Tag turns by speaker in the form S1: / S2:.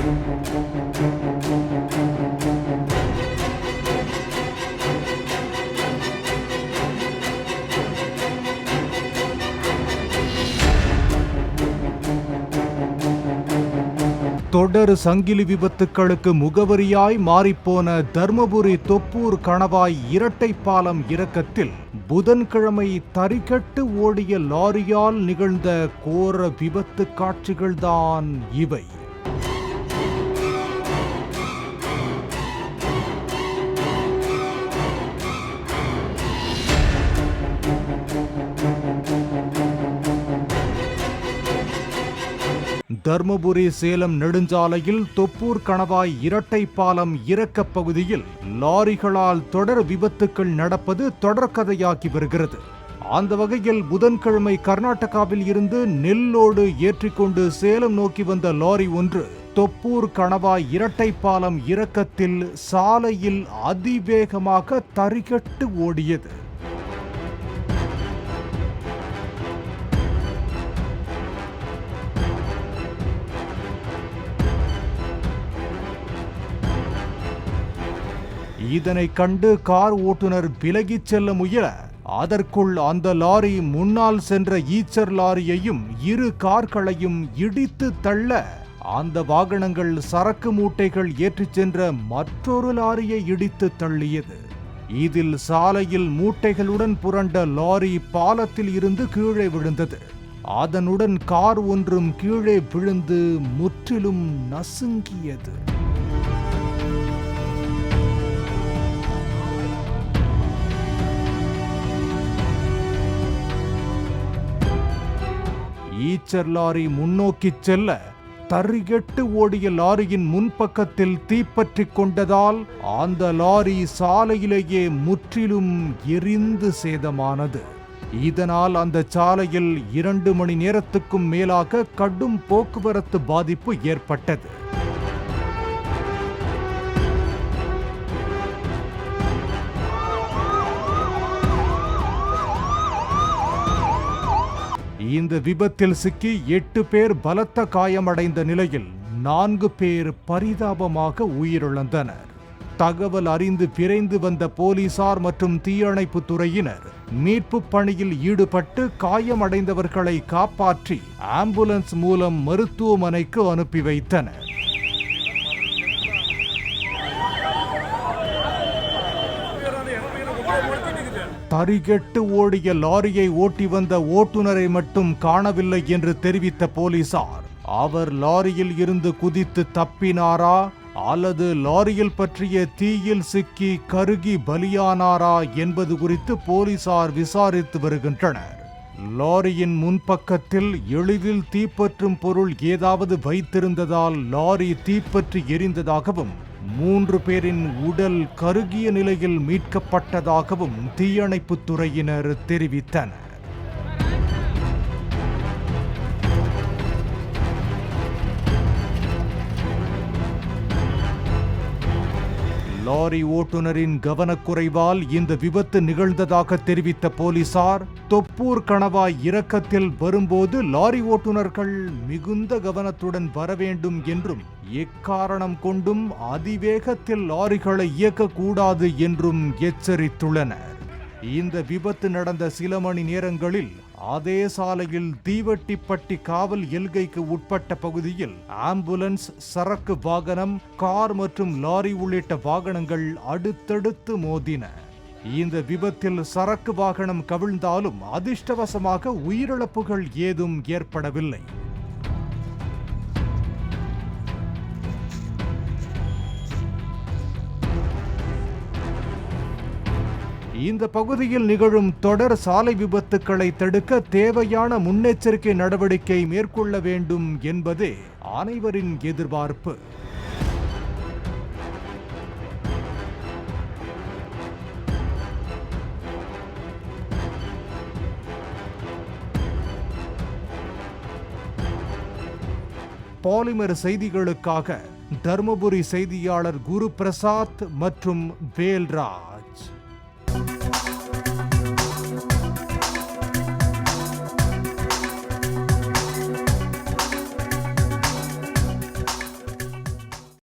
S1: தொடர் சங்கிலி விபத்துக்களுக்கு முகவரியாய் மாறிப்போன தர்மபுரி தொப்பூர் கணவாய் இரட்டைப்பாலம் இறக்கத்தில் புதன்கிழமை தறிகட்டு ஓடிய லாரியால் நிகழ்ந்த கோர விபத்து காட்சிகள்தான் இவை. தர்மபுரி சேலம் நெடுஞ்சாலையில் தொப்பூர் கணவாய் இரட்டைப்பாலம் இறக்க பகுதியில் லாரிகளால் தொடர் விபத்துக்கள் நடப்பது தொடர்கதையாகி வருகிறது. அந்த வகையில் புதன்கிழமை கர்நாடகாவில் இருந்து நெல்லோடு ஏற்றிக்கொண்டு சேலம் நோக்கி வந்த லாரி ஒன்று தொப்பூர் கணவாய் இரட்டைப்பாலம் இறக்கத்தில் சாலையில் அதிவேகமாக தறிகட்டு ஓடியது. இதனை கண்டு கார் ஓட்டுநர் விலகிச் செல்ல முயல அதற்குள் அந்த லாரி முன்னால் சென்ற ஈச்சர் லாரியையும் இரு கார்களையும் இடித்து தள்ள அந்த வாகனங்கள் சரக்கு மூட்டைகள் ஏற்றிச் சென்ற மற்றொரு லாரியை இடித்து தள்ளியது. இதில் சாலையில் மூட்டைகளுடன் புரண்ட லாரி பாலத்தில் இருந்து கீழே விழுந்தது. அதனுடன் கார் ஒன்றும் கீழே விழுந்து முற்றிலும் நசுங்கியது. ஈச்சர் லாரி முன்னோக்கி செல்ல தறிகெட்டு ஓடிய லாரியின் முன்பக்கத்தில் தீப்பற்றிக் கொண்டதால் அந்த லாரி சாலையிலேயே முற்றிலும் எரிந்து சேதமானது. இதனால் அந்த சாலையில் 2 மணி நேரத்துக்கும் மேலாக கடும் போக்குவரத்து பாதிப்பு ஏற்பட்டது. இந்த விபத்தில் சிக்கி 8 பேர் பலத்த காயமடைந்த நிலையில் 4 பேர் பரிதாபமாக உயிரிழந்தனர். தகவல் அறிந்து விரைந்து வந்த போலீசார் மற்றும் தீயணைப்பு துறையினர் மீட்பு பணியில் ஈடுபட்டு காயமடைந்தவர்களை காப்பாற்றி ஆம்புலன்ஸ் மூலம் மருத்துவமனைக்கு அனுப்பி வைத்தனர். தறிகெட்டு ஓடிய லாரியை ஓட்டி வந்த ஓட்டுநரை மட்டும் காணவில்லை என்று தெரிவித்த போலீசார், அவர் லாரியில் இருந்து குதித்து தப்பினாரா அல்லது லாரியில் பற்றிய தீயில் சிக்கி கருகி பலியானாரா என்பது குறித்து போலீசார் விசாரித்து வருகின்றனர். லாரியின் முன்பக்கத்தில் எளிதில் தீப்பற்றும் பொருள் ஏதாவது வைத்திருந்ததால் லாரி தீப்பற்றி எரிந்ததாகவும் 3 பேரின் உடல் கருகிய நிலையில் மீட்கப்பட்டதாகவும் தீயணைப்புத் துறையினர் தெரிவித்தனர். லாரி ஓட்டுநரின் கவனக்குறைவால் இந்த விபத்து நிகழ்ந்ததாக தெரிவித்த போலீசார், தொப்பூர் கணவாய் இறக்கத்தில் வரும்போது லாரி ஓட்டுநர்கள் மிகுந்த கவனத்துடன் வர வேண்டும் என்றும் எக்காரணம் கொண்டும் அதிவேகத்தில் லாரிகளை இயக்கக்கூடாது என்றும் எச்சரித்துள்ளனர். இந்த விபத்து நடந்த சில மணி நேரங்களில் அதே சாலையில் தீவட்டிப்பட்டி காவல் எல்கைக்கு உட்பட்ட பகுதியில் ஆம்புலன்ஸ், சரக்கு வாகனம், கார் மற்றும் லாரி உள்ளிட்ட வாகனங்கள் அடுத்தடுத்து மோதின. இந்த விபத்தில் சரக்கு வாகனம் கவிழ்ந்தாலும் அதிர்ஷ்டவசமாக உயிரிழப்புகள் ஏதும் ஏற்படவில்லை. இந்த பகுதியில் நிகழும் தொடர் சாலை விபத்துக்களை தடுக்க தேவையான முன்னெச்சரிக்கை நடவடிக்கை மேற்கொள்ள வேண்டும் என்பதே அனைவரின் எதிர்பார்ப்பு. பாலிமர் செய்திகளுக்காக தர்மபுரி செய்தியாளர் குரு பிரசாத் மற்றும் வேல்ராஜ்.